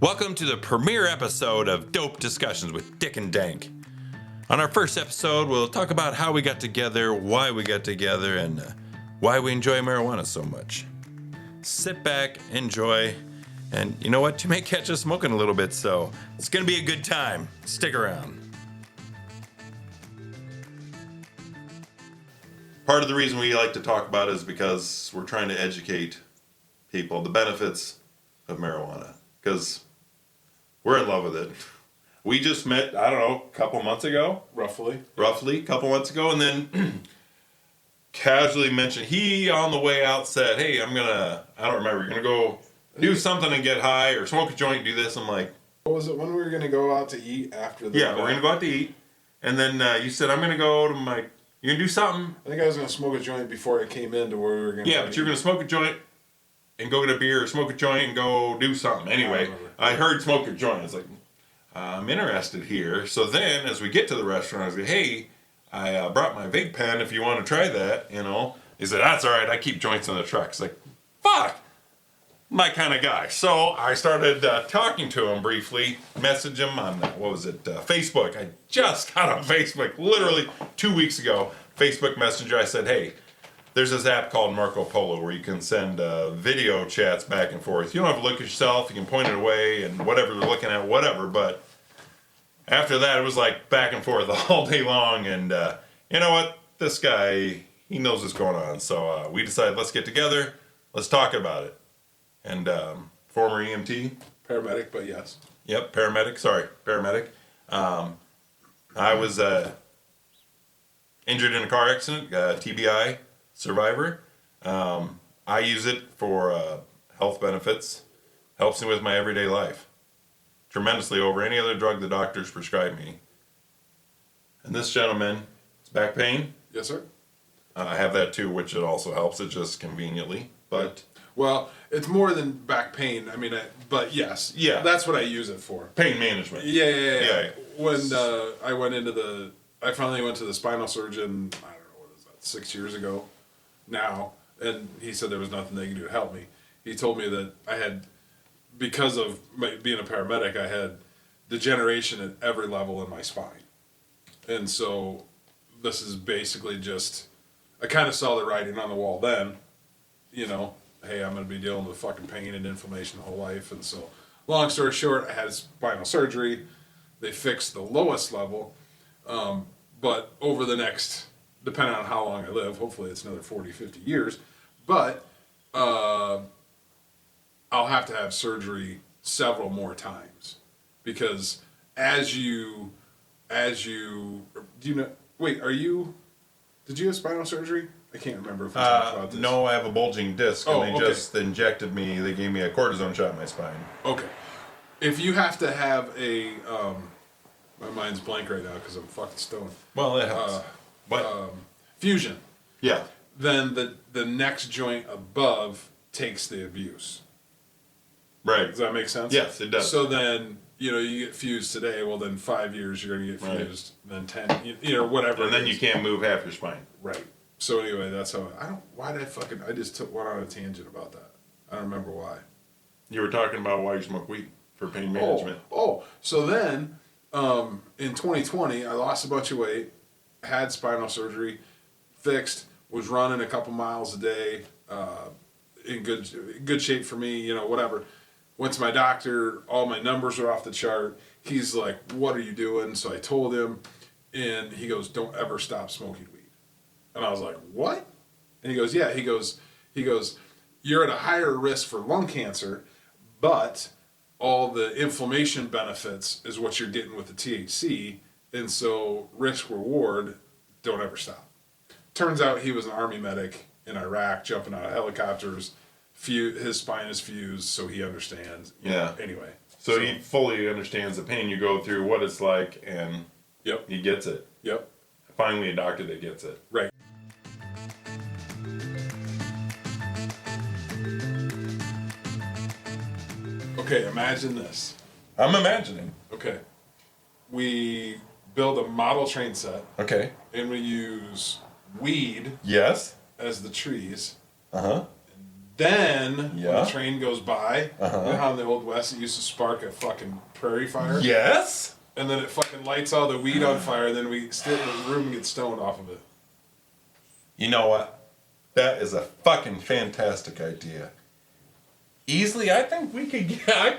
Welcome to the premiere episode of Dope Discussions with Dick and Dank. On our first episode, we'll talk about how we got together, why we got together, and why we enjoy marijuana so much. Sit back, enjoy, and you know what? You may catch us smoking a little bit, so it's going to be a good time. Stick around. Part of the reason we like to talk about it is because we're trying to educate people the benefits of marijuana, because we're in love with it. We just met, I don't know, a couple months ago? Roughly, a couple months ago, and then casually mentioned, he on the way out said, hey, I don't remember, you're going to go do something and get high, or smoke a joint, do this. I'm like... What was it, when we were going to go out to eat after the... Yeah, we're going to go out to eat, and then you said, I'm going to go to my... You're going to do something? I think I was going to smoke a joint before it came in to where we were going to... Yeah, but you're going to smoke a joint and go get a beer, or smoke a joint and go do something. Anyway, I heard smoke a joint. I was like, I'm interested here. So then, as we get to the restaurant, I was like, hey, I brought my vape pen if you want to try that, you know. He said, that's all right, I keep joints in the truck. It's like, fuck, my kind of guy. So I started talking to him briefly, message him on, Facebook. I just got on Facebook literally 2 weeks ago. Facebook Messenger, I said, hey, there's this app called Marco Polo where you can send video chats back and forth. You don't have to look at yourself. You can point it away and whatever you're looking at, whatever. But after that, it was like back and forth all day long. And you know what? This guy, he knows what's going on. So we decided, let's get together. Let's talk about it. And former EMT. Paramedic, but yes. Yep, paramedic. I was injured in a car accident, TBI. Survivor. I use it for health benefits. Helps me with my everyday life tremendously over any other drug the doctors prescribe me. And this gentleman, it's back pain. Yes, sir. I have that too, which it also helps. It just conveniently, but well, it's more than back pain. I mean, but yes, yeah, that's what I use it for. Pain management. Yeah. When I finally went to the spinal surgeon. I don't know, what is that? 6 years ago. Now, and he said there was nothing they could do to help me. He told me that I had, because of being a paramedic, I had degeneration at every level in my spine. And so this is basically just, I kind of saw the writing on the wall then, you know, hey, I'm going to be dealing with fucking pain and inflammation the whole life. And so, long story short, I had spinal surgery. They fixed the lowest level, but over the next... depending on how long I live, hopefully it's another 40, 50 years, but I'll have to have surgery several more times, because did you have spinal surgery? I can't remember if we talked about this. No, I have a bulging disc, and they just injected me, they gave me a cortisone shot in my spine. Okay. If you have to have a, my mind's blank right now because I'm fucking stoned. Well, it helps. Fusion. Yeah. Then the next joint above takes the abuse. Right. Does that make sense? Yes, it does. So then, you get fused today, well then 5 years you're going to get fused, then 10, whatever. And then you can't move half your spine. Right. So anyway, that's how, I just went on a tangent about that. I don't remember why. You were talking about why you smoke weed, for pain management. So then, in 2020, I lost a bunch of weight, had spinal surgery, fixed, was running a couple miles a day, in good shape for me, whatever. Went to my doctor, all my numbers are off the chart. He's like, what are you doing? So I told him, and he goes, don't ever stop smoking weed. And I was like, what? And he goes, yeah, he goes, you're at a higher risk for lung cancer, but all the inflammation benefits is what you're getting with the THC, and so risk reward, don't ever stop. Turns out he was an army medic in Iraq, jumping out of helicopters. His spine is fused, so he understands. Yeah. Anyway. So he fully understands the pain you go through, what it's like, and he gets it. Yep. Finally a doctor that gets it. Right. Okay, imagine this. I'm imagining. Okay. We build a model train set. Okay. And we use weed Yes. as the trees. Uh-huh. Then, when Yeah. the train goes by, you know how in the Old West it used to spark a fucking prairie fire? Yes. And then it fucking lights all the weed on fire, and then we sit in the room and get stoned off of it. You know what? That is a fucking fantastic idea. Easily, I think we could get, I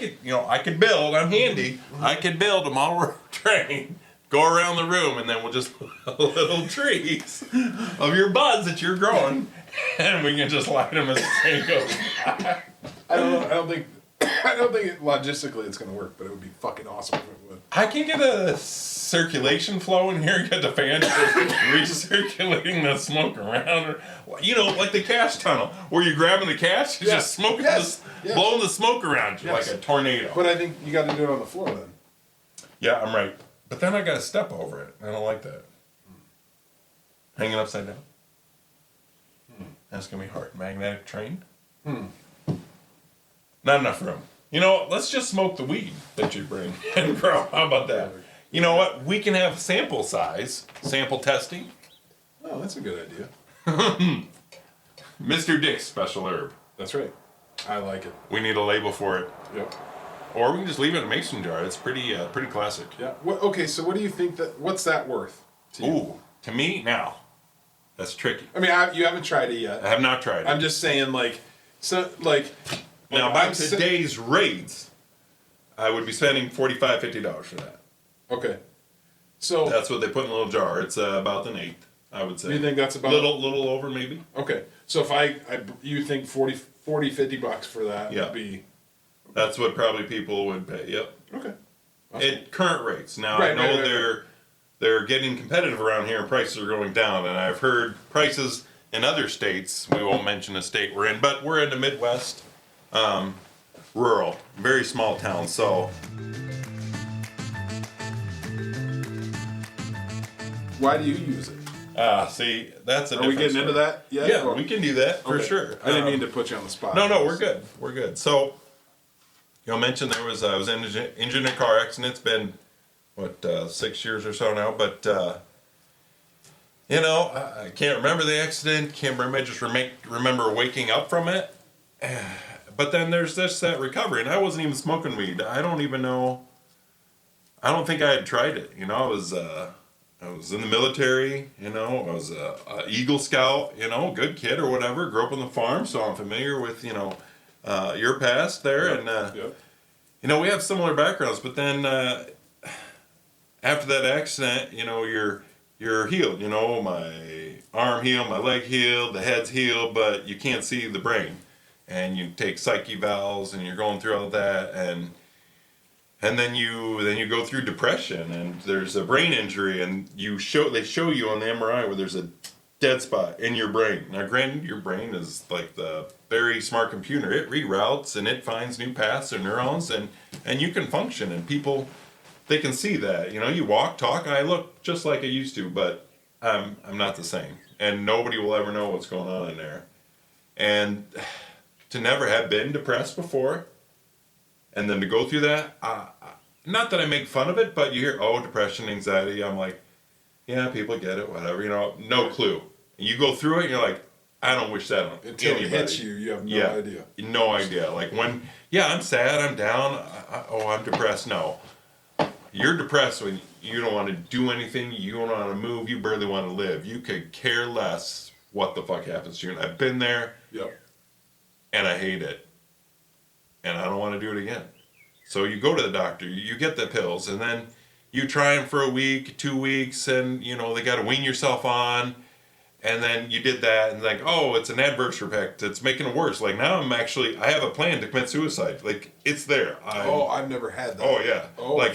could build, I'm handy, I could build a model train, go around the room, and then we'll just put little trees of your buds that you're growing, and we can just light them as the train goes. I don't think logistically it's gonna work, but it would be fucking awesome if it would. I can get a circulation flow in here, get the fan just recirculating the smoke around. You know, like the cash tunnel, where you're grabbing the cash, you're just smoking, blowing the smoke around you like a tornado. But I think you got to do it on the floor then. Yeah, I'm right. But then I got to step over it. I don't like that. Hanging upside down. That's going to be hard. Magnetic train. Not enough room. You know, let's just smoke the weed that you bring and grow. How about that? You know what? We can have sample size, sample testing. Oh, that's a good idea. Mr. Dick's special herb. That's right. I like it. We need a label for it. Yep. Or we can just leave it in a mason jar. It's pretty classic. Yeah. Okay, so what do you think what's that worth to you? Ooh, to me, now, that's tricky. I mean, you haven't tried it yet. I have not tried it. I'm just saying, Now, by today's rates, I would be spending $45, $50 for that. Okay. So that's what they put in a little jar. It's about an eighth, I would say. You think that's about little over maybe? Okay. So if you think $40, $50 for that would be. That's what probably people would pay. Yep. Okay. Awesome. At current rates. Now I know they're getting competitive around here and prices are going down, and I've heard prices in other states. We won't mention the state we're in, but we're in the Midwest, rural, very small town. So. Why do you use it? See, that's a. Are we getting into that yet? Yeah, we can do that for sure. I didn't mean to put you on the spot. No, we're good. We're good. So, I mentioned I was injured in a car accident. It's been 6 years or so now, but I can't remember the accident. Can't remember. I just remember waking up from it. But then there's that recovery, and I wasn't even smoking weed. I don't even know. I don't think I had tried it. I was in the military. I was a Eagle Scout. Good kid or whatever. Grew up on the farm, so I'm familiar with your past there, and we have similar backgrounds. But then after that accident, you're healed. My arm healed, my leg healed, the head's healed, but you can't see the brain. And you take psych evals, and you're going through all that, and then you go through depression, and there's a brain injury, and they show you on the MRI where there's a dead spot in your brain. Now, granted, your brain is like the very smart computer. It reroutes and it finds new paths or neurons, and you can function. And people, they can see that. You walk, talk, I look just like I used to, but I'm not the same. And nobody will ever know what's going on in there. And to never have been depressed before, and then to go through that, not that I make fun of it, but you hear, depression, anxiety. I'm like, yeah, people get it, whatever. No clue. You go through it, and you're like, I don't wish that on Until anybody. it hits you, you have no idea. No idea. Like when, I'm sad, I'm down, I'm depressed. No. You're depressed when you don't want to do anything, you don't want to move, you barely want to live. You could care less what the fuck happens to you. And I've been there, and I hate it. And I don't want to do it again. So you go to the doctor, you get the pills, and then you try them for a week, 2 weeks, and they got to wean yourself on. And then you did that, and it's an adverse effect. It's making it worse. Like now I have a plan to commit suicide. Like it's there. I've never had that. Oh yeah.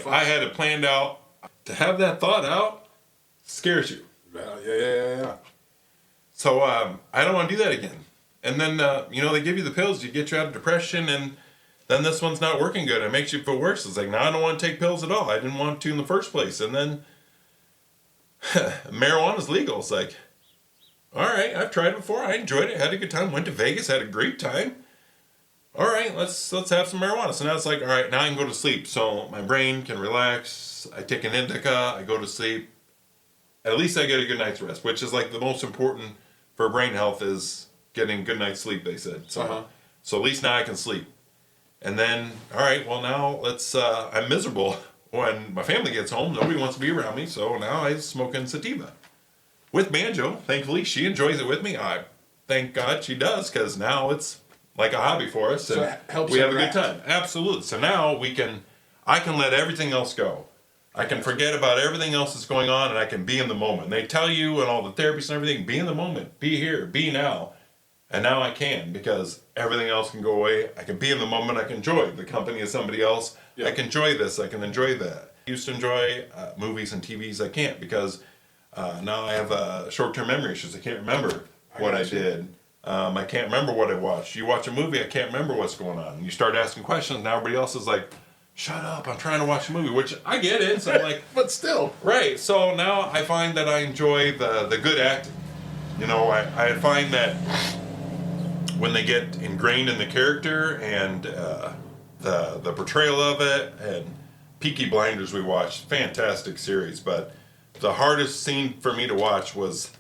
I had it planned out. To have that thought out scares you. Yeah. So I don't want to do that again. And then they give you the pills to get you out of depression, and then this one's not working good. It makes you feel worse. It's like, now I don't want to take pills at all. I didn't want to in the first place. And then marijuana's legal. It's like, all right, I've tried it before. I enjoyed it. Had a good time. Went to Vegas. Had a great time. all right, let's have some marijuana. So now it's like, all right, now I can go to sleep. So my brain can relax. I take an indica. I go to sleep. At least I get a good night's rest, which is like the most important for brain health is getting good night's sleep. They said so. So at least now I can sleep. And then, all right, well now I'm miserable when my family gets home. Nobody wants to be around me, so now I'm smoking sativa with banjo. Thankfully, she enjoys it with me. I thank God she does, because now it's like a hobby for us, and we have a good time. Absolutely. So now I can let everything else go. I can forget about everything else that's going on, and I can be in the moment. And they tell you and all the therapists and everything, be in the moment, be here, be now. And now I can, because everything else can go away. I can be in the moment. I can enjoy the company of somebody else. I can enjoy this. I can enjoy that. I used to enjoy movies and TVs. I can't, because now I have short-term memory issues. I can't remember what I did. I can't remember what I watched. You watch a movie, I can't remember what's going on. You start asking questions, now everybody else is like, shut up, I'm trying to watch a movie, which I get it. So I'm like, but still. Right, so now I find that I enjoy the good acting. You know, I find that when they get ingrained in the character and the portrayal of it, and Peaky Blinders we watched, fantastic series, but the hardest scene for me to watch was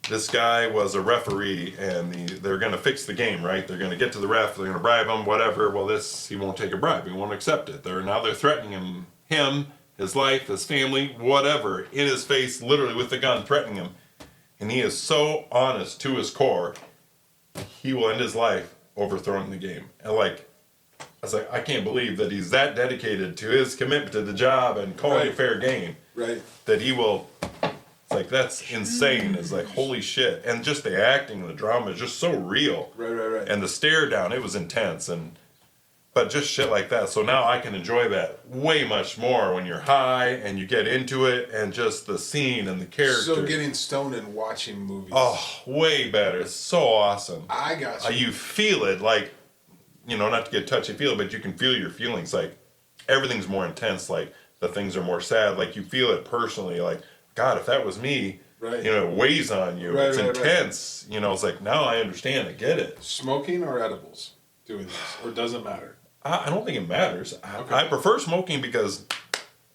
this guy was a referee, and they're going to fix the game, right? They're going to get to the ref, they're going to bribe him, whatever. Well, he won't take a bribe. He won't accept it. Now they're threatening him, his life, his family, whatever, in his face, literally with the gun, threatening him. And he is so honest to his core, he will end his life overthrowing the game. And I was like, I can't believe that he's that dedicated to his commitment to the job and calling a fair game. Right. That he will... Like, that's insane. It's like, holy shit. And just the acting and the drama is just so real. Right. And the stare down, it was intense. But just shit like that. So now I can enjoy that way much more when you're high and you get into it, and just the scene and the character. So getting stoned and watching movies. Oh, way better. It's so awesome. I got you. You feel it, like, you know, not to get touchy-feely, but you can feel your feelings. Like, everything's more intense. Like, the things are more sad. Like, you feel it personally. Like, God, if that was me, you know, it weighs on you. It's intense. You know, it's like, now I understand. I get it. Smoking or edibles doing this? Or does it matter? I don't think it matters. I prefer smoking because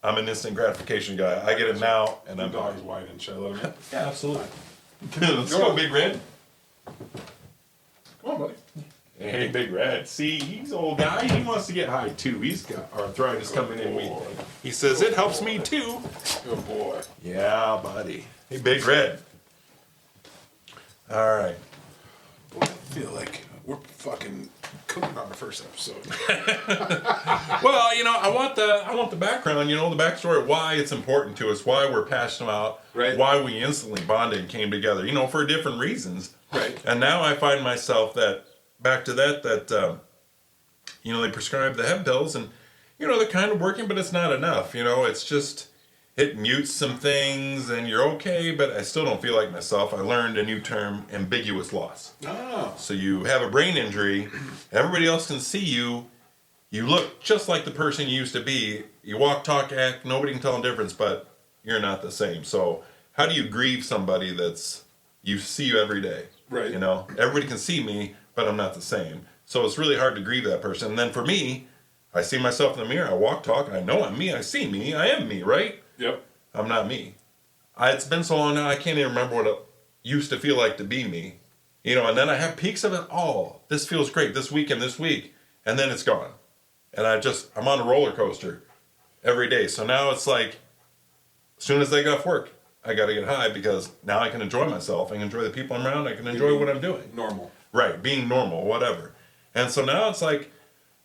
I'm an instant gratification guy. I get it now, and I'm dog's white and shit. Yeah, absolutely. Let's go, Big Red. Come on, buddy. Hey, Big Red. See, he's an old guy. He wants to get high, too. He's got arthritis coming in. He says, it helps me, too. Good boy. Yeah, buddy. Hey, Big Red. All right. Boy, I feel like we're fucking cooking on the first episode. Well, you know, I want the background, you know, the backstory of why it's important to us, why we're passionate about, why we instantly bonded and came together, you know, for different reasons. Right. And now I find myself back to that, you know, they prescribe the hemp pills, and, you know, they're kind of working, but it's not enough. You know, it's just, it mutes some things, and you're okay, but I still don't feel like myself. I learned a new term, ambiguous loss. Oh. So you have a brain injury, everybody else can see you, you look just like the person you used to be, you walk, talk, act, nobody can tell the difference, but you're not the same. So how do you grieve somebody you see you every day? Right. You know, everybody can see me, but I'm not the same. So it's really hard to grieve that person. And then for me, I see myself in the mirror, I walk, talk, I know I'm me, I see me, I am me, right? Yep. I'm not me. It's been so long now, I can't even remember what it used to feel like to be me. You know, and then I have peaks of it. Oh, this feels great, this week and this week. And then it's gone. And I'm on a roller coaster every day. So now it's like, as soon as I get off work, I got to get high, because now I can enjoy myself. I can enjoy the people I'm around. I can enjoy what I'm doing. Normal. Right, being normal, whatever. And so now it's like,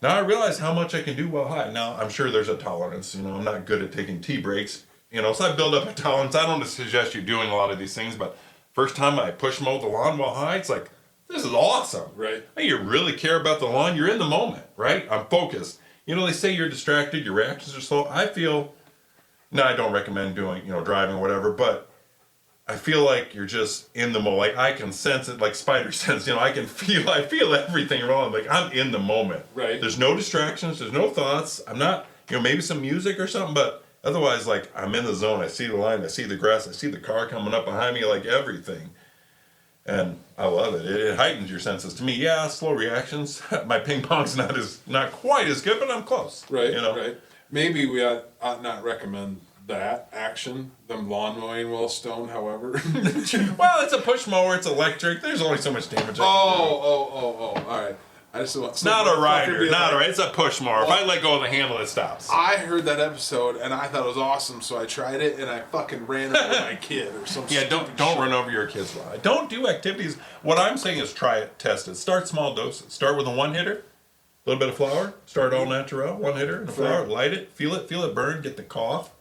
now I realize how much I can do while high. Now, I'm sure there's a tolerance. You know, I'm not good at taking tea breaks. You know, so I build up a tolerance. I don't suggest you doing a lot of these things, but first time I push mow the lawn while high, it's like, this is awesome. Right. Hey, you really care about the lawn. You're in the moment, right? I'm focused. You know, they say you're distracted, your reactions are slow. I feel, no, I don't recommend doing, you know, driving or whatever, but I feel like you're just in the moment. Like, I can sense it, like spider sense. You know, I feel everything wrong. Like, I'm in the moment. Right. There's no distractions. There's no thoughts. I'm not, you know, maybe some music or something, but otherwise, like, I'm in the zone. I see the line. I see the grass. I see the car coming up behind me, like everything. And I love it. It heightens your senses. To me, yeah, slow reactions. My ping pong's not quite as good, but I'm close. Right, you know? right. Maybe we ought not recommend that action, them lawn mowing while stoned, however. Well, it's a push mower. It's electric. There's only so much damage. Oh, all right. I just want It's not a rider. Not a rider. It's a push mower. If I let go of the handle, it stops. I heard that episode and I thought it was awesome, so I tried it and I fucking ran over my kid or something. Yeah, don't run over your kids. Don't do activities. What I'm saying is try it, test it. Start small doses. Start with a one hitter, a little bit of flour. Start all natural, one hitter and flour. Light it, feel it burn, get the cough,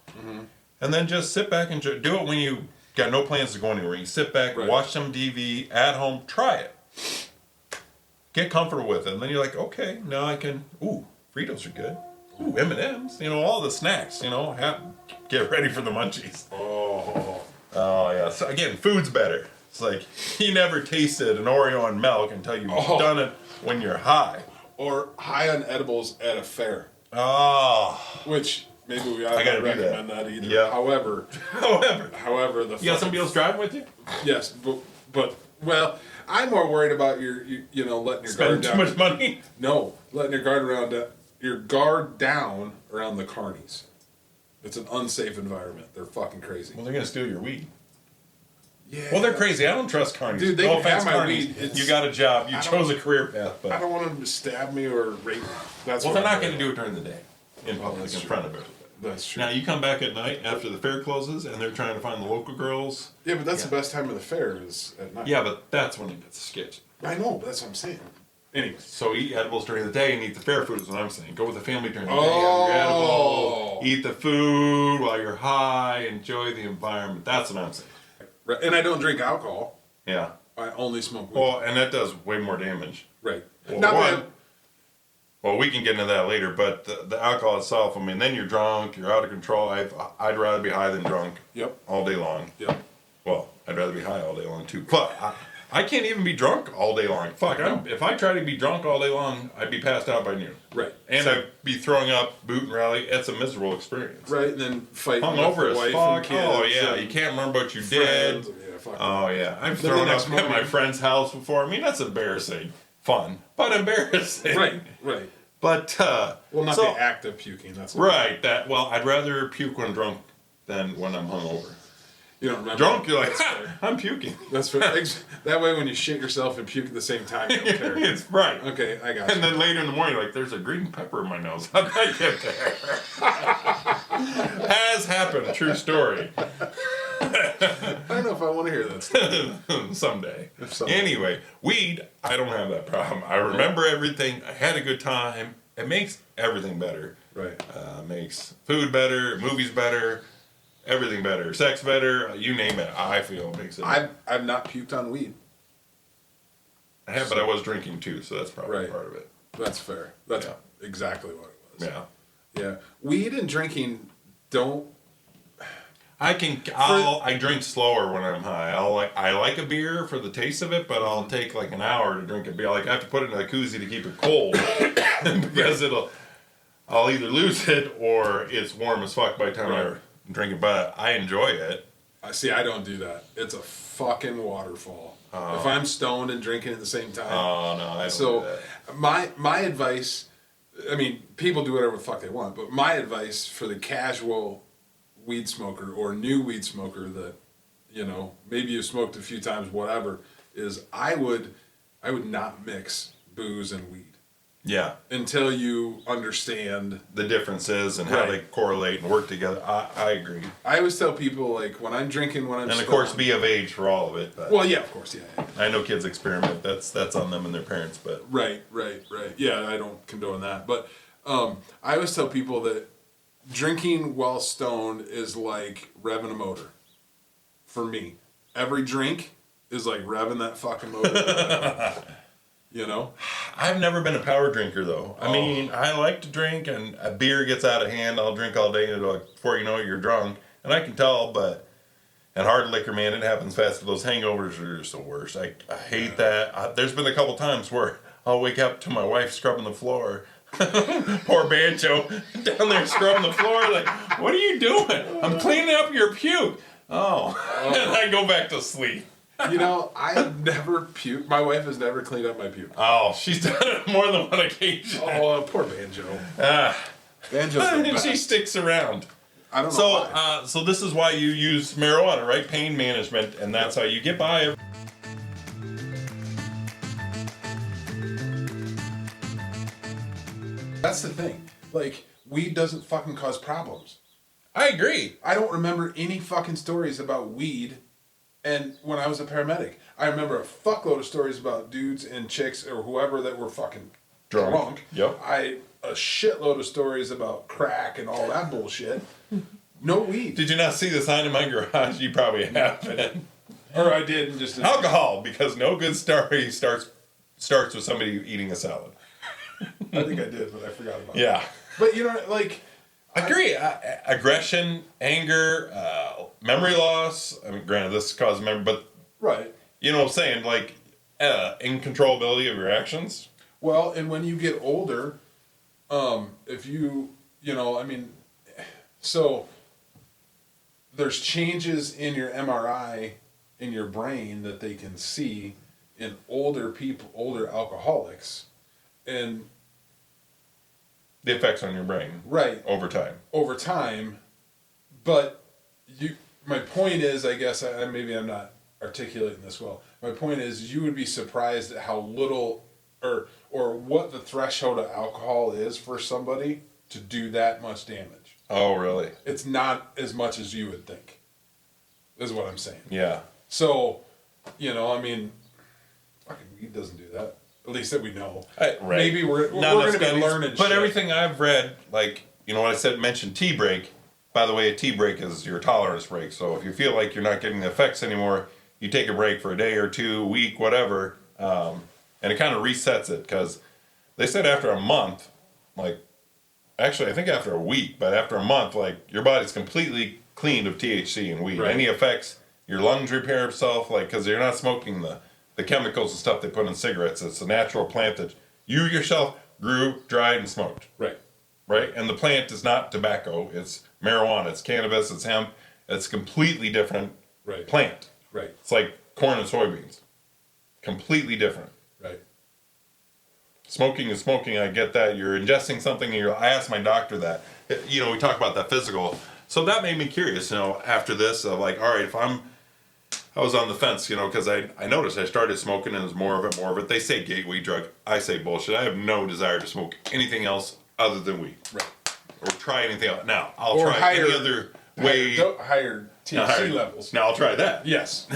and then just sit back and do it when you got no plans to go anywhere. You sit back, watch some TV at home, try it. Get comfortable with it, and then you're like, okay, now I can. Ooh, Fritos are good. Ooh, M&Ms. You know, all the snacks. You know, get ready for the munchies. Oh yeah. So again, food's better. It's like you never tasted an Oreo and milk until you've done it when you're high. Or high on edibles at a fair. Oh. Which maybe we ought not recommend that either. Yeah. However, you got somebody else driving with you? Yes, but well. I'm more worried about letting your guard down. Spending too much money? No, letting your guard down around the carnies. It's an unsafe environment. They're fucking crazy. Well, they're gonna steal your weed. Yeah. Well, they're crazy. I don't trust carnies. Dude, they can have my weed. You got a job. You chose a career path. But I don't want them to stab me or rape me. Well, they're not going to do it during the day in public in front of everybody. That's true. Now you come back at night after the fair closes, and they're trying to find the local girls. Yeah, but that's the best time of the fair is at night. Yeah, but that's when it gets sketchy. I know, but that's what I'm saying. Anyway, so eat edibles during the day and eat the fair food is what I'm saying. Go with the family during the day, have your edible, eat the food while you're high, enjoy the environment. That's what I'm saying. Right. And I don't drink alcohol. Yeah. I only smoke weed. Well, and that does way more damage. Right. Well, we can get into that later, but the alcohol itself, I mean, then you're drunk, you're out of control. I'd rather be high than drunk. Yep. All day long. Yep. Well, I'd rather be high all day long, too. But I can't even be drunk all day long. Fuck, if I try to be drunk all day long, I'd be passed out by noon. Right. And I'd be throwing up, boot and rally. It's a miserable experience. Right, and then fighting hungover with as wife and fuck. kids. Oh, yeah, you can't remember what you did. Yeah, fuck oh, yeah. I've thrown up at my friend's house before. I mean, that's embarrassing. Fun, but embarrassing. Right. But, well, not the act of puking. That's right. I'd rather puke when drunk than when I'm hungover. You don't remember. Drunk, you're like, I'm puking. That's fair. That way, when you shit yourself and puke at the same time, you don't care. It's right. Okay, I got you. And then later in the morning, you're like, there's a green pepper in my nose. How'd that get there? Has happened. True story. I don't know if I want to hear that story. Someday. Anyway, weed, I don't have that problem. I remember everything. I had a good time. It makes everything better. Right. Makes food better, movies better, everything better, sex better, you name it. I feel it makes it. I've not puked on weed. I have, but I was drinking too, so that's probably part of it. That's fair. That's exactly what it was. Yeah. Yeah. Weed and drinking don't. I drink slower when I'm high. I like a beer for the taste of it, but I'll take like an hour to drink a beer. Like I have to put it in a koozie to keep it cold because I'll either lose it or it's warm as fuck by the time I drink it. But I enjoy it. I don't do that. It's a fucking waterfall. If I'm stoned and drinking at the same time. Oh no, I don't do that. My advice, I mean, people do whatever the fuck they want, but my advice for the casual weed smoker or new weed smoker that, maybe you smoked a few times, whatever, is I would not mix booze and weed. Yeah. Until you understand the differences and how they correlate and work together. I agree. I always tell people, like, when I'm drinking, when I'm and of course be of age for all of it. But well, yeah, of course, yeah. I know kids experiment. That's on them and their parents, but right. Yeah, I don't condone that, but I always tell people that drinking while stoned is like revving a motor. For me, every drink is like revving that fucking motor. I've never been a power drinker though. I mean, I like to drink, and a beer gets out of hand, I'll drink all day, and before you know it, you're drunk, and I can tell. And hard liquor, man, it happens fast. Those hangovers are just the worst. I hate that. There's been a couple times where I'll wake up to my wife scrubbing the floor. Poor Banjo down there scrubbing the floor, like, what are you doing? I'm cleaning up your puke. And I go back to sleep. You know, I have never puked. My wife has never cleaned up my puke. Oh, she's done it more than one occasion. Oh, poor Banjo. Ah. Banjo's the best. She sticks around. I don't know why. So this is why you use marijuana, right? Pain management, and that's how you get by. That's the thing. Like, weed doesn't fucking cause problems. I agree. I don't remember any fucking stories about weed. And when I was a paramedic, I remember a fuckload of stories about dudes and chicks or whoever that were fucking drunk. Yep. A shitload of stories about crack and all that bullshit. No weed. Did you not see the sign in my garage? You probably haven't. Or I did and just... Alcohol, because no good story starts with somebody eating a salad. I think I did, but I forgot about it. Yeah. But, you know, like... Agree. Aggression, anger, memory loss. I mean, granted, this causes memory, but... Right. You know what I'm saying? Like, incontrollability of your actions. Well, and when you get older, if you know, I mean, so there's changes in your MRI in your brain that they can see in older people, older alcoholics, and The effects on your brain. right Over time. over time. But my point is, I guess, maybe I'm not articulating this well. My point is, you would be surprised at how little or what the threshold of alcohol is for somebody to do that much damage. Oh, really? It's not as much as you would think, is what I'm saying. Yeah. So, you know, I mean, fucking weed doesn't do that. At least that we know. Right. Maybe we're going to be learning But shit. everything I've read, like, you know what I mentioned tea break. By the way, a tea break is your tolerance break. So if you feel like you're not getting the effects anymore, you take a break for a day or two, a week, whatever. And it kind of resets it, because they said after a month, like, actually I think after a week, but after a month, like, your body's completely cleaned of THC and weed. Right. Any effects, your lungs repair itself, like, because you're not smoking the chemicals and stuff they put in cigarettes. It's a natural plant that you yourself grew, dried, and smoked. Right. Right? And the plant is not tobacco, it's marijuana, it's cannabis, it's hemp. It's a completely different Right. plant. Right. It's like corn and soybeans. Completely different. Right. Smoking is smoking, I get that. You're ingesting something, and I asked my doctor that. You know, we talk about that physical. So that made me curious, you know, after this, of like, all right, I was on the fence, you know, because I noticed I started smoking, and it was more of it. They say gateway drug. I say bullshit. I have no desire to smoke anything else other than weed. Right. Or try anything else. Now, I'll Or try any other way. Higher THC levels. Now, I'll try that. Yes.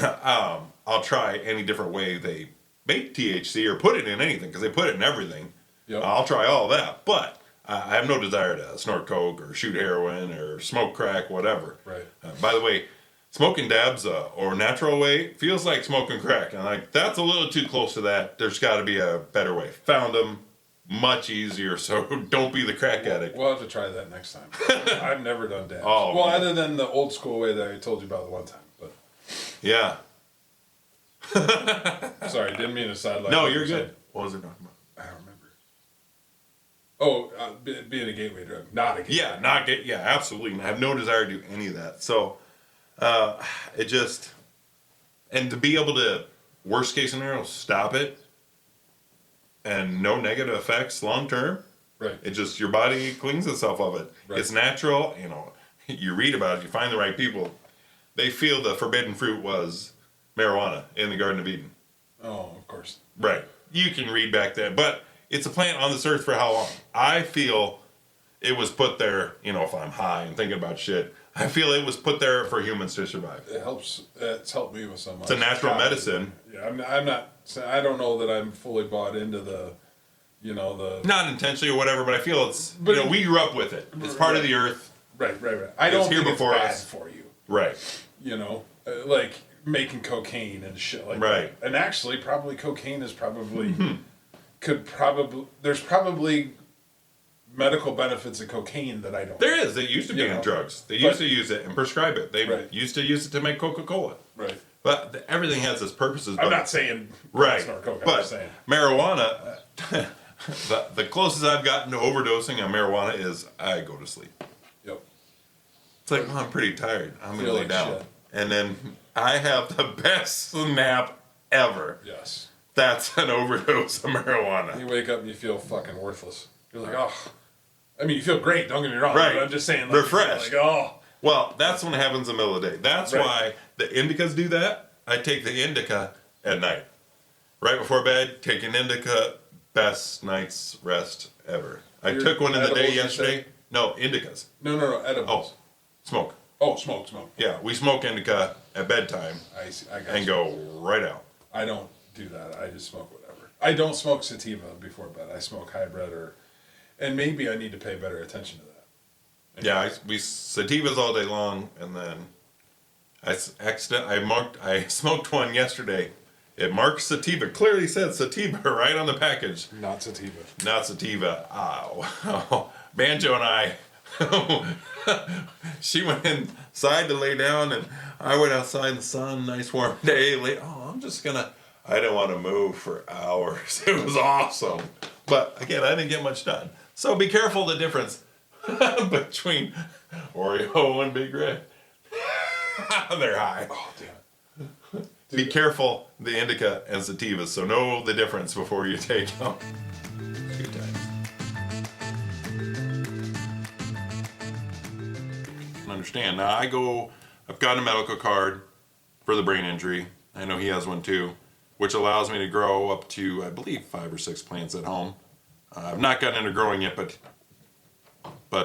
I'll try any different way they make THC or put it in anything, because they put it in everything. Yep. I'll try all that, but I have no desire to snort coke or shoot heroin or smoke crack, whatever. Right. By the way, smoking dabs or natural way feels like smoking crack, and like that's a little too close to that. There's got to be a better way. Found them much easier, so don't be the crack addict. We'll have to try that next time. I've never done dabs. Oh, well, man. other than the old school way that I told you about the one time. But Yeah. sorry, didn't mean to sideline. No, what you're you good. said. What was it talking about? I don't remember. Oh, being a gateway drug, not a gateway. Yeah, absolutely. I have no desire to do any of that. So, it just, and to be able to, worst case scenario, stop it, and no negative effects long term. Right. It just, your body cleans itself of it. Right. It's natural. You know, you read about it, you find the right people. They feel the forbidden fruit was marijuana in the Garden of Eden. Oh, of course. Right. You can read back then, but it's a plant on this earth for how long? I feel it was put there, you know, if I'm high and thinking about shit, I feel it was put there for humans to survive. It helps. It's helped me with so much. It's a natural medicine. Yeah, I'm not. I don't know that I'm fully bought into the, you know, the. Not intentionally or whatever, but I feel it's, But you know, we grew up with it. It's part of the earth. Right. I don't here think it's before bad us. for you. Right. You know, like making cocaine and shit like Right. that. And actually, probably cocaine is probably there's probably medical benefits of cocaine that I don't. There is. They used to be You in know, drugs. They used to use it and prescribe it. They Right. used to use it to make Coca-Cola. Right. But everything has its purposes. I'm but- not saying Right. snort coke. I'm But just saying. marijuana, the closest I've gotten to overdosing on marijuana is I go to sleep. Yep. It's like, oh, I'm pretty tired. I'm going to Feel lay like down. shit. and then I have the best nap ever. Yes. That's an overdose of marijuana. You wake up and you feel fucking worthless. You're like, oh. I mean, you feel great, don't get me wrong. Right. But I'm just saying, like, Refreshed. Like, oh. Well, that's when it happens in the middle of the day. That's Right. why the indicas do that. I take the indica at night. Right before bed, take an indica, best night's rest ever. I took one in the day edibles, you yesterday. say? No, indicas. No, edibles. Oh, smoke. Oh, smoke. Yeah, we smoke indica at bedtime I see. I got and you. go right out. I don't do that. I just smoke whatever. I don't smoke sativa before bed. I smoke hybrid and maybe I need to pay better attention to that. Yeah, we sativas all day long, and then I smoked one yesterday. It marked sativa. Clearly said sativa right on the package. Not sativa. Not sativa. Ow. Banjo and I, she went inside to lay down, and I went outside in the sun, nice warm day. I didn't want to move for hours. It was awesome. But again, I didn't get much done. So be careful the difference between Oreo and Big Red. They're high. Oh, damn it. Be careful the indica and sativas, so know the difference before you take them. Good times. Understand. Now I've got a medical card for the brain injury. I know he has one too, which allows me to grow up to, I believe, 5 or 6 plants at home. I've not gotten into growing yet, but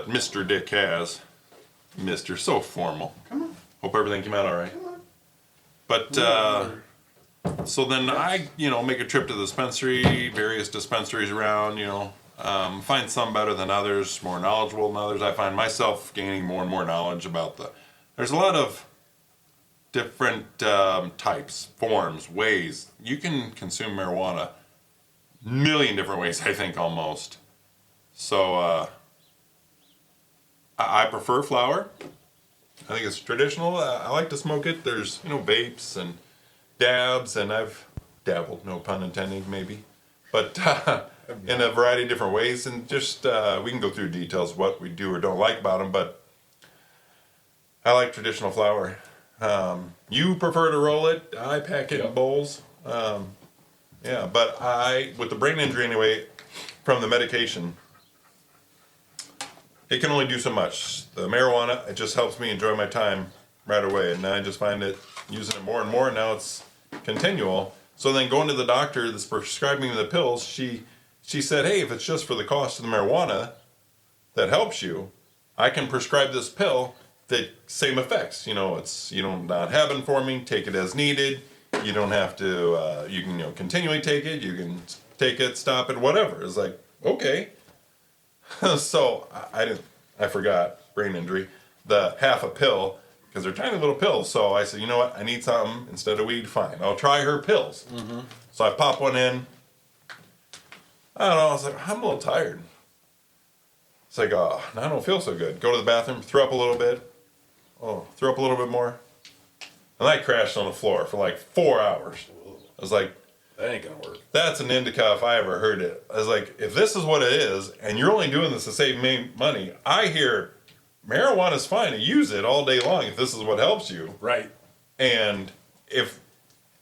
Mr. Dick has. Mr. So formal. Come on. Hope everything came out all right. Come on. But so then I, make a trip to the dispensary, various dispensaries around, find some better than others, more knowledgeable than others. I find myself gaining more and more knowledge about there's a lot of different types, forms, ways. You can consume marijuana a million different ways, I think, almost. So I prefer flower. I think it's traditional. I like to smoke it. There's, vapes and dabs, and I've dabbled, no pun intended, maybe. But in a variety of different ways, and just, we can go through details of what we do or don't like about them, but I like traditional flower. You prefer to roll it. I pack it in bowls. Yeah, but with the brain injury anyway, from the medication, it can only do so much. The marijuana, it just helps me enjoy my time right away. And I just find it, using it more and more, now it's continual. So then going to the doctor that's prescribing me the pills, she said, hey, if it's just for the cost of the marijuana that helps you, I can prescribe this pill that same effects. It's, you don't not have informing, take it as needed. You don't have to, you can, continually take it. You can take it, stop it, whatever. It's like, okay. So I forgot, brain injury, the half a pill, because they're tiny little pills. So I said, you know what, I need something instead of weed, fine. I'll try her pills. Mm-hmm. So I pop one in. I don't know, I was like, I'm a little tired. It's like, oh, I don't feel so good. Go to the bathroom, throw up a little bit. Oh, throw up a little bit more. And I crashed on the floor for like 4 hours. I was like, that ain't gonna work. That's an indica if I ever heard it. I was like, if this is what it is, and you're only doing this to save me money, I hear marijuana's fine to use it all day long if this is what helps you. Right. And if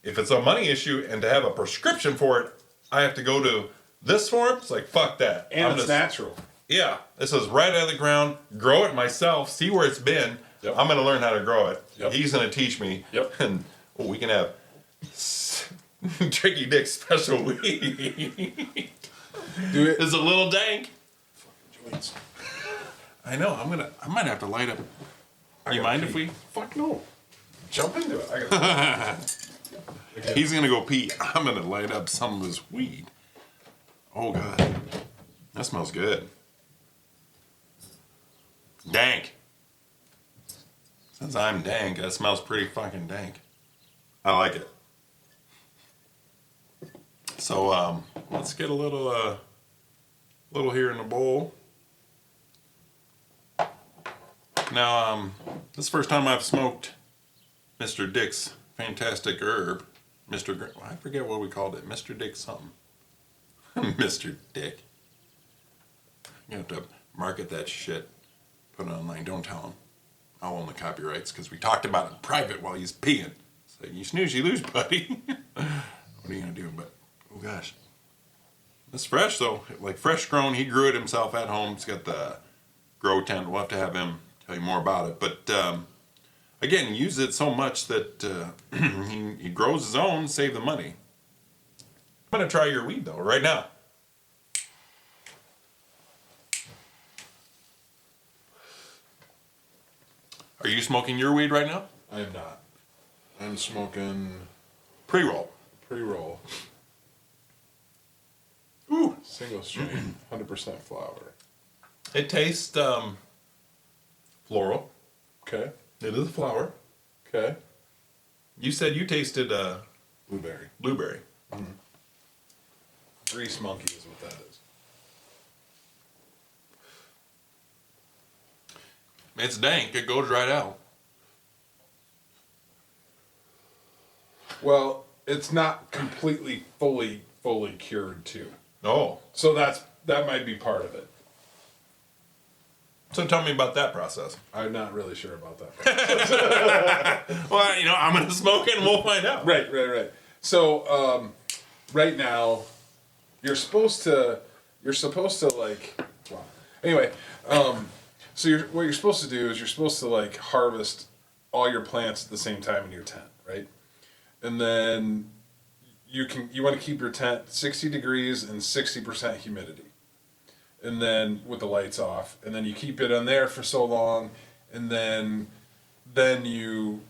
it's a money issue and to have a prescription for it, I have to go to this form. It's like, fuck that. And it's natural. Yeah. This is right out of the ground. Grow it myself. See where it's been. Yep. I'm going to learn how to grow it. Yep. He's going to teach me. Yep. And we can have Tricky Dick special weed. Do it. It's a little dank. Fucking joints. I know. I might have to light up. You mind if we? Fuck no. Jump into it. I got He's gonna go pee. I'm gonna light up some of his weed. Oh god, that smells good. Dank. Since I'm dank, that smells pretty fucking dank. I like it. So let's get a little here in the bowl. Now this is the first time I've smoked Mr. Dick's fantastic herb. I forget what we called it. Mr. Dick something. Mr. Dick. You have to market that shit. Put it online. Don't tell him. I'll own the copyrights because we talked about it in private while he's peeing. So you snooze, you lose, buddy. What are you gonna do? But oh gosh, it's fresh though. Like fresh grown. He grew it himself at home. He's got the grow tent. We'll have to have him tell you more about it. But again, he uses it so much that he grows his own, save the money. I'm gonna try your weed though right now. Are you smoking your weed right now? I am not. I'm smoking Pre-roll. pre-roll. Ooh. Single strain, 100% flower. It tastes floral. Okay. It is a flower. Okay. You said you tasted Blueberry. blueberry. Grease monkey is what that is. It's dank. It goes right out. Well, it's not completely fully cured too. Oh. So that might be part of it. So tell me about that process. I'm not really sure about that. Well, I'm going to smoke it and we'll find out. Right. So, right now, you're supposed to like, well, anyway, so what you're supposed to do is you're supposed to like harvest all your plants at the same time in your tent, right? And then you want to keep your tent 60 degrees and 60% humidity. And then with the lights off, and then you keep it in there for so long, and then you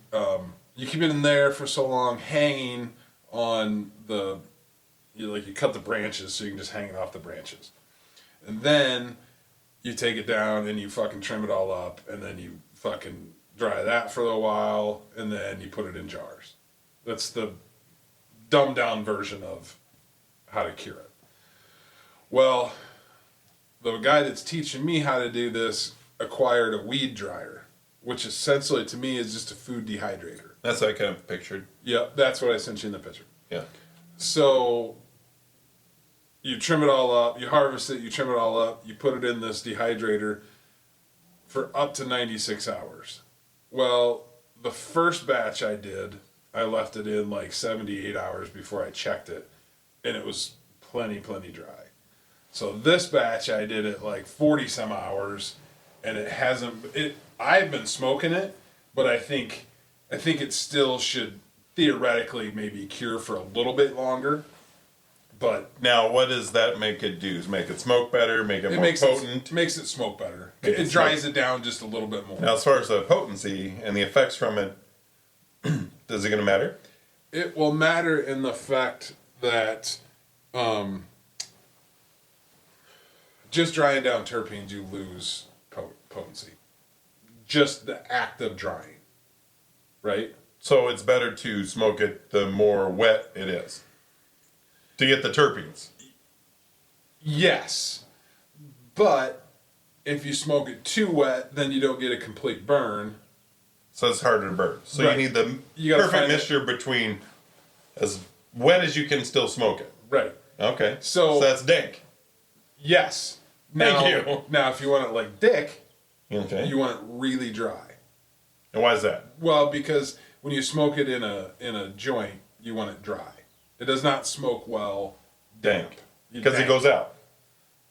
keep it in there for so long, hanging on you cut the branches so you can just hang it off the branches, and then you take it down and you fucking trim it all up, and then you fucking dry that for a little while, and then you put it in jars. That's the dumbed down version of how to cure it. Well, the guy that's teaching me how to do this acquired a weed dryer, which essentially to me is just a food dehydrator. That's what I kind of pictured. Yeah, that's what I sent you in the picture. Yeah. So you trim it all up, you harvest it, you trim it all up, you put it in this dehydrator for up to 96 hours. Well, the first batch I did, I left it in like 78 hours before I checked it, and it was plenty dry. So this batch I did it like 40 some hours, and I've been smoking it, but I think it still should theoretically maybe cure for a little bit longer. But now, what does that make it do? Make it smoke better? Make it more potent? It makes it smoke better. It dries it down just a little bit more. Now, as far as the potency and the effects from it, is it going to matter? It will matter in the fact that just drying down terpenes, you lose potency. Just the act of drying, right? So it's better to smoke it the more wet it is to get the terpenes. Yes, but if you smoke it too wet, then you don't get a complete burn. So it's harder to burn. So Right. you need the You gotta perfect find mixture between as wet as you can still smoke it. Right. Okay. So that's dank. Yes. Thank you. Now, if you want it like Dick, Okay. you want it really dry. And why is that? Well, because when you smoke it in a joint, you want it dry. It does not smoke well Dank. Because it goes out.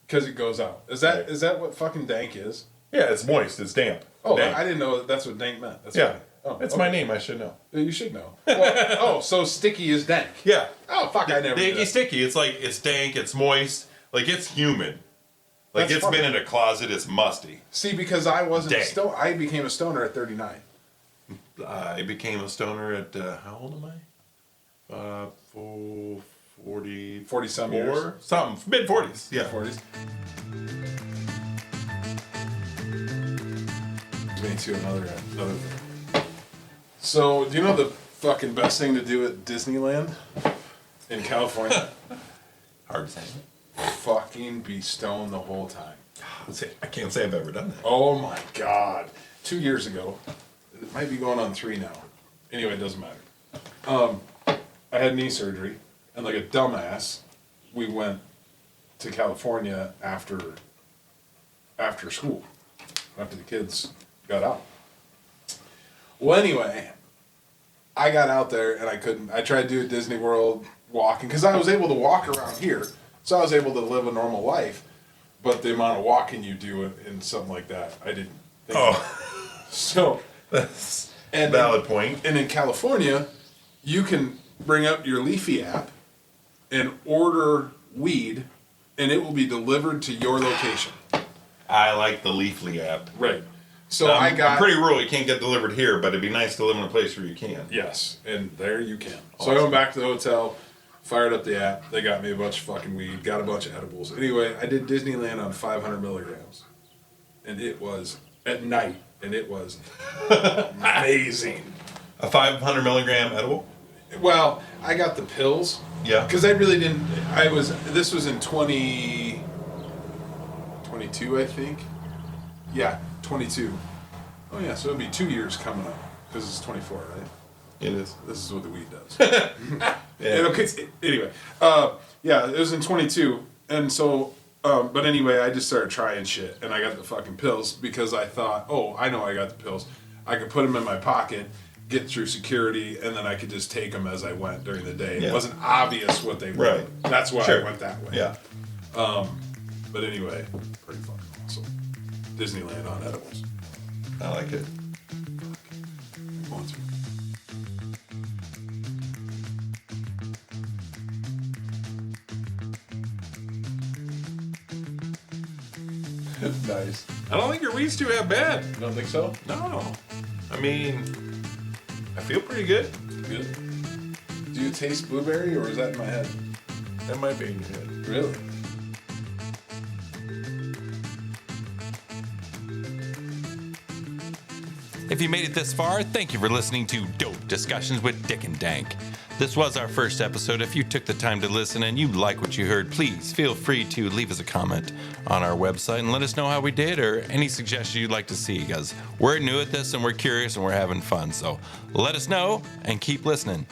Because it goes out. Is that what fucking dank is? Yeah, it's moist. It's damp. Oh, dank. I didn't know that's what dank meant. That's Yeah. funny. Oh, It's okay. my name. I should know. You should know. Well, so sticky is dank. Yeah. Oh, fuck, I never knew Danky that. sticky. It's like, it's dank. It's moist. Like, it's humid. Like, That's it's funny. been in a closet. It's musty. See, because I wasn't Dank. I became a stoner at 39. I became a stoner at, how old am I? 40... 40-some years. Something. Mid-40s. Yeah. 40s. Me too, another thing. So, do you know the fucking best thing to do at Disneyland in California? Hard to say. Fucking be stoned the whole time. I can't say I've ever done that. Oh my god. 2 years ago. It might be going on 3 now. Anyway, it doesn't matter. I had knee surgery, and like a dumbass, we went to California after school, after the kids got out. Well, anyway, I got out there and I couldn't. I tried to do a Disney World walking because I was able to walk around here, so I was able to live a normal life. But the amount of walking you do in something like that, I didn't. So That's and valid point. And in California, you can bring up your Leafy app and order weed, and it will be delivered to your location. I like the Leafly app. Right. So I'm pretty rural. You can't get delivered here, but it'd be nice to live in a place where you can. Yes, and there you can. Awesome. So I went back to the hotel, fired up the app. They got me a bunch of fucking weed, got a bunch of edibles. Anyway, I did Disneyland on 500 milligrams, and it was at night, and it was amazing. A 500 milligram edible? Well, I got the pills. Yeah. Because I really didn't. This was in 2022, I think. Yeah, 22. Oh yeah, so it'll be 2 years coming up because it's 24, right? It is. This is what the weed does. Yeah. Anyway, yeah, it was in 22, and so, but anyway, I just started trying shit, and I got the fucking pills because I thought, oh, I know I got the pills. I could put them in my pocket, get through security, and then I could just take them as I went during the day. Yeah. It wasn't obvious what they were. Right. That's why Sure. I went that way. Yeah. But anyway, pretty fucking awesome. Disneyland on edibles. I like it. I'm going to. Nice. I don't think your weed's too bad. You don't think so? No. I mean, I feel pretty good. Good. Do you taste blueberry, or is that in my head? That might be in your head. Really? If you made it this far, thank you for listening to Dope Discussions with Dick and Dank. This was our first episode. If you took the time to listen and you like what you heard, please feel free to leave us a comment on our website and let us know how we did or any suggestions you'd like to see, because we're new at this and we're curious and we're having fun. So let us know and keep listening.